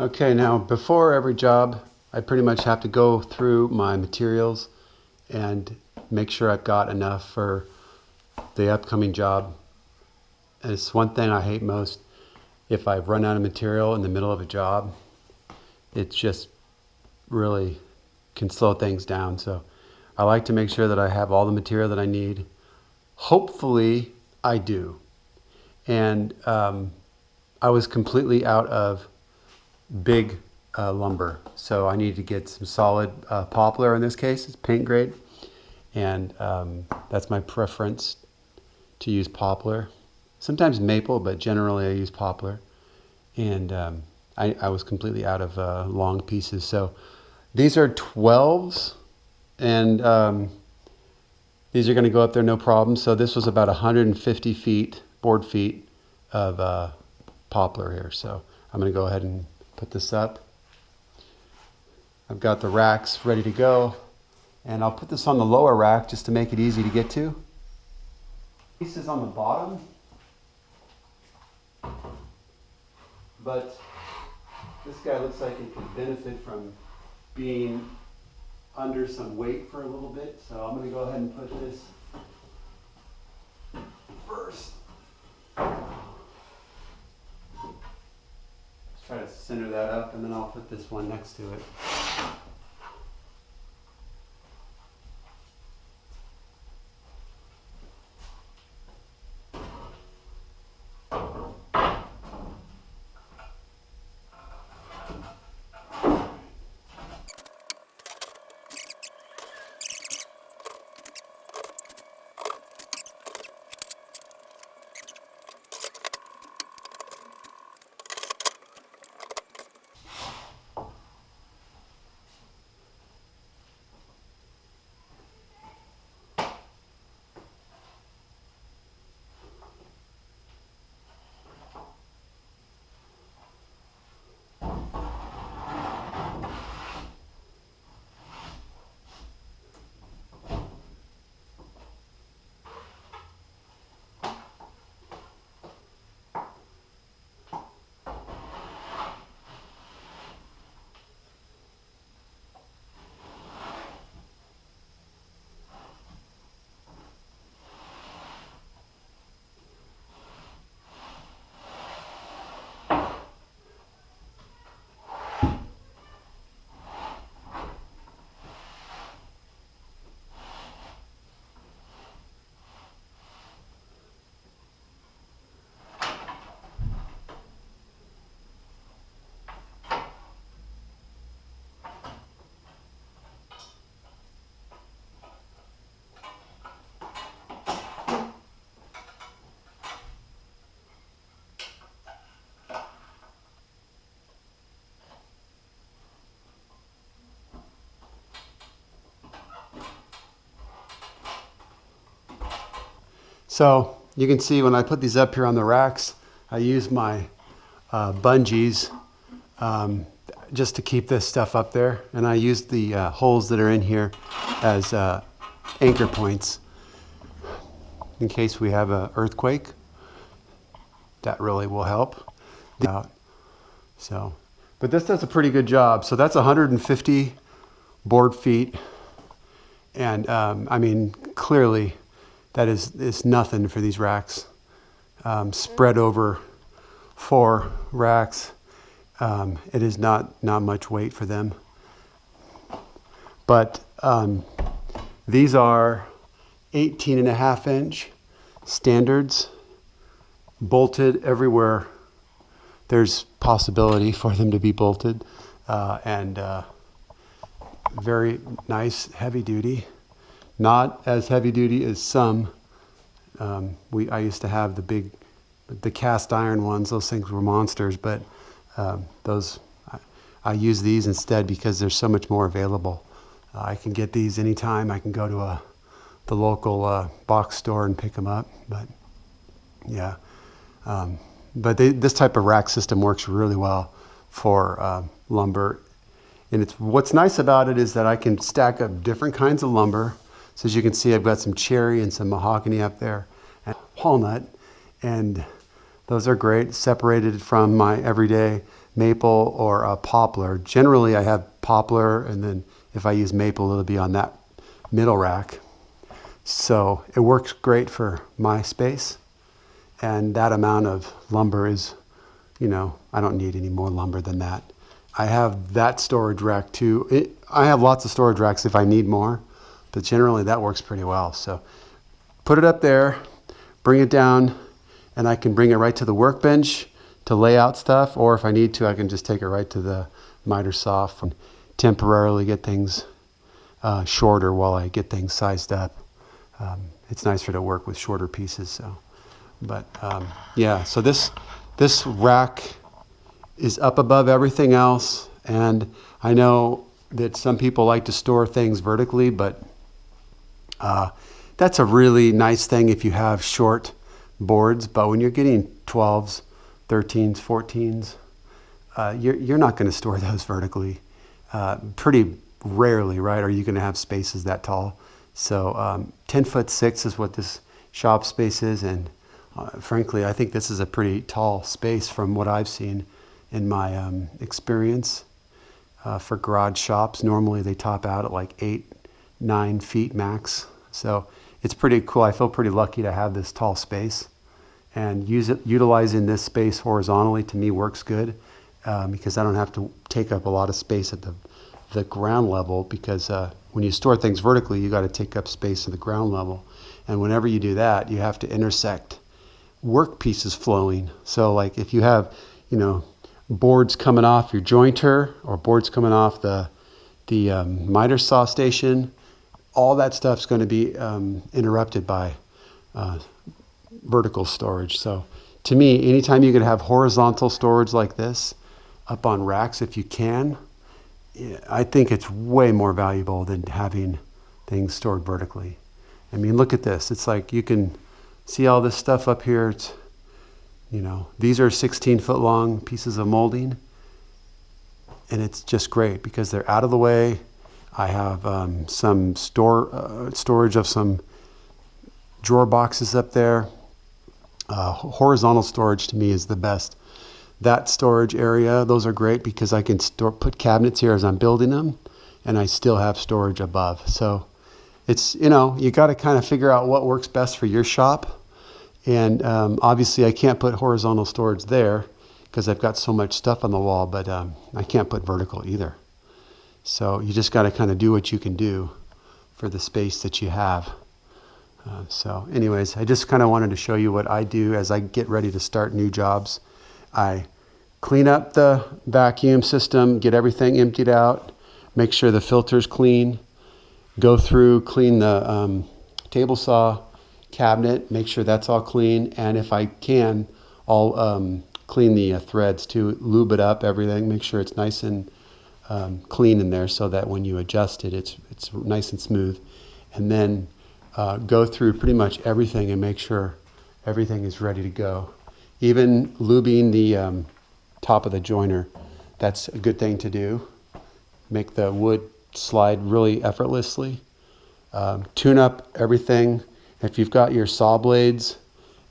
Okay, now before every job, I pretty much have to go through my materials and make sure I've got enough for the upcoming job. And it's one thing I hate most. If I run out of material in the middle of a job, it just really can slow things down. So I like to make sure that I have all the material that I need. Hopefully I do. And I was completely out of big lumber. So I need to get some solid poplar in this case. It's paint grade. And that's my preference, to use poplar. Sometimes maple, but generally I use poplar. And I was completely out of long pieces. So these are 12s, and these are going to go up there no problem. So this was about 150 feet, board feet of poplar here. So I'm going to go ahead and put this up. I've got the racks ready to go, and I'll put this on the lower rack just to make it easy to get to. Pieces on the bottom, but this guy looks like it could benefit from being under some weight for a little bit, so I'm going to go ahead and put this first. Try to center that up, and then I'll put this one next to it. So you can see when I put these up here on the racks, I use my bungees just to keep this stuff up there. And I use the holes that are in here as anchor points in case we have an earthquake. That really will help out. So, but this does a pretty good job. So that's 150 board feet. And I mean, clearly, that is nothing for these racks. Spread over 4 racks, it is not much weight for them. But these are 18.5-inch standards, bolted everywhere there's possibility for them to be bolted, and very nice, heavy duty. Not as heavy duty as some. I used to have the cast iron ones. Those things were monsters, but I use these instead because there's so much more available. I can get these anytime. I can go to the local box store and pick them up. But yeah, but this type of rack system works really well for lumber. And what's nice about it is that I can stack up different kinds of lumber. So as you can see, I've got some cherry and some mahogany up there, and walnut, and those are great, separated from my everyday maple or a poplar. Generally, I have poplar, and then if I use maple, it'll be on that middle rack. So it works great for my space. And that amount of lumber is, I don't need any more lumber than that. I have that storage rack too. I have lots of storage racks if I need more, but generally that works pretty well. So put it up there, bring it down, and I can bring it right to the workbench to lay out stuff, or if I need to, I can just take it right to the miter saw and temporarily get things shorter while I get things sized up. It's nicer to work with shorter pieces. So, but yeah, so this rack is up above everything else, and I know that some people like to store things vertically, but that's a really nice thing if you have short boards. But when you're getting 12s, 13s, 14s, you're not going to store those vertically. Pretty rarely, right? Are you going to have spaces that tall? So 10'6" is what this shop space is, and frankly, I think this is a pretty tall space from what I've seen in my experience for garage shops. Normally they top out at like 8-9 feet max. So it's pretty cool. I feel pretty lucky to have this tall space, and utilizing this space horizontally to me works good because I don't have to take up a lot of space at the ground level, because when you store things vertically, you got to take up space at the ground level. And whenever you do that, you have to intersect work pieces flowing. So like if you have, boards coming off your jointer or boards coming off the miter saw station, all that stuff's going to be interrupted by vertical storage. So to me, anytime you can have horizontal storage like this up on racks, if you can, I think it's way more valuable than having things stored vertically. I mean, look at this. It's like you can see all this stuff up here. It's, these are 16-foot long pieces of molding, and it's just great because they're out of the way. I have some storage of some drawer boxes up there. Horizontal storage to me is the best. That storage area, those are great because I can put cabinets here as I'm building them, and I still have storage above. So it's, you got to kind of figure out what works best for your shop. And obviously I can't put horizontal storage there because I've got so much stuff on the wall, but I can't put vertical either. So you just got to kind of do what you can do for the space that you have. So anyways, I just kind of wanted to show you what I do as I get ready to start new jobs. I clean up the vacuum system, get everything emptied out, make sure the filter's clean, go through, clean the table saw cabinet, make sure that's all clean, and if I can, I'll clean the threads too, lube it up, everything, make sure it's nice and clean in there so that when you adjust it, it's nice and smooth. And then go through pretty much everything and make sure everything is ready to go. Even lubing the top of the joiner, that's a good thing to do. Make the wood slide really effortlessly. Tune up everything. If you've got your saw blades,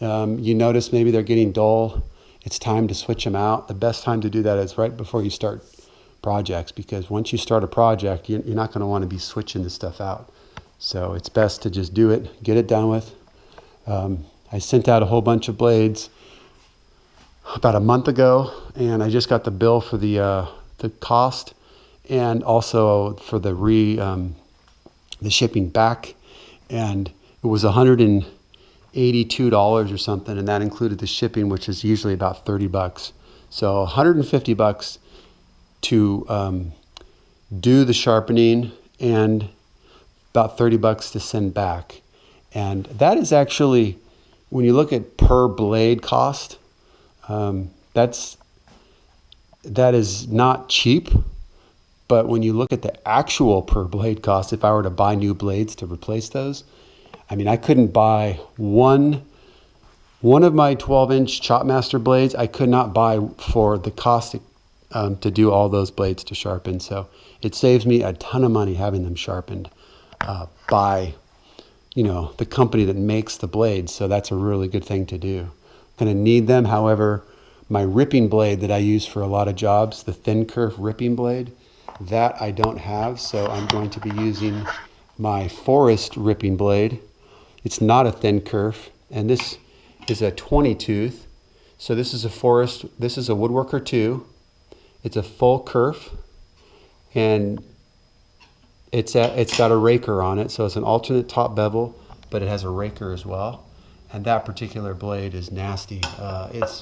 you notice maybe they're getting dull, it's time to switch them out. The best time to do that is right before you start projects, because once you start a project, you're not going to want to be switching this stuff out. So it's best to just do it, get it done with. I sent out a whole bunch of blades about a month ago, and I just got the bill for the cost, and also for the shipping back, and it was $182 or something, and that included the shipping, which is usually about $30. So $150 to do the sharpening, and about $30 to send back. And that is actually, when you look at per blade cost, that is not cheap. But when you look at the actual per blade cost, if I were to buy new blades to replace those, I mean, I couldn't buy one of my 12-inch Chopmaster blades. I could not buy for the cost to do all those blades to sharpen. So it saves me a ton of money having them sharpened by, the company that makes the blades. So that's a really good thing to do. Going to need them. However, my ripping blade that I use for a lot of jobs, the thin kerf ripping blade, that I don't have, so I'm going to be using my forest ripping blade. It's not a thin kerf, and this is a 20 tooth. So this is a forest, this is a Woodworker 2. It's a full kerf, and it's got a raker on it, so it's an alternate top bevel, but it has a raker as well. And that particular blade is nasty. It's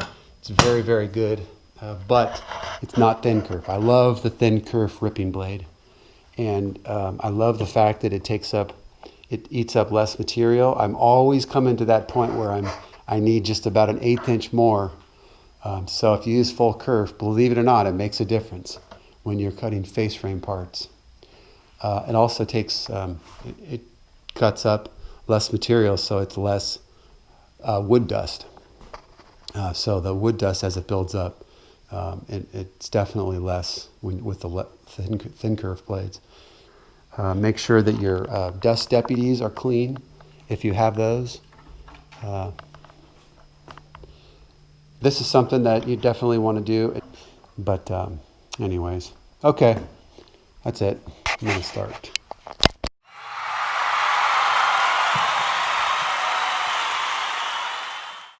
very, very good, but it's not thin kerf. I love the thin kerf ripping blade, and I love the fact that it eats up less material. I'm always coming to that point where I need just about an 1/8 inch more. So if you use full kerf, believe it or not, it makes a difference when you're cutting face frame parts. It also takes, it cuts up less material, so it's less wood dust. So the wood dust, as it builds up, it's definitely less with the thin kerf blades. Make sure that your dust deputies are clean if you have those. This is something that you definitely want to do. But anyways, okay, that's it. I'm going to start.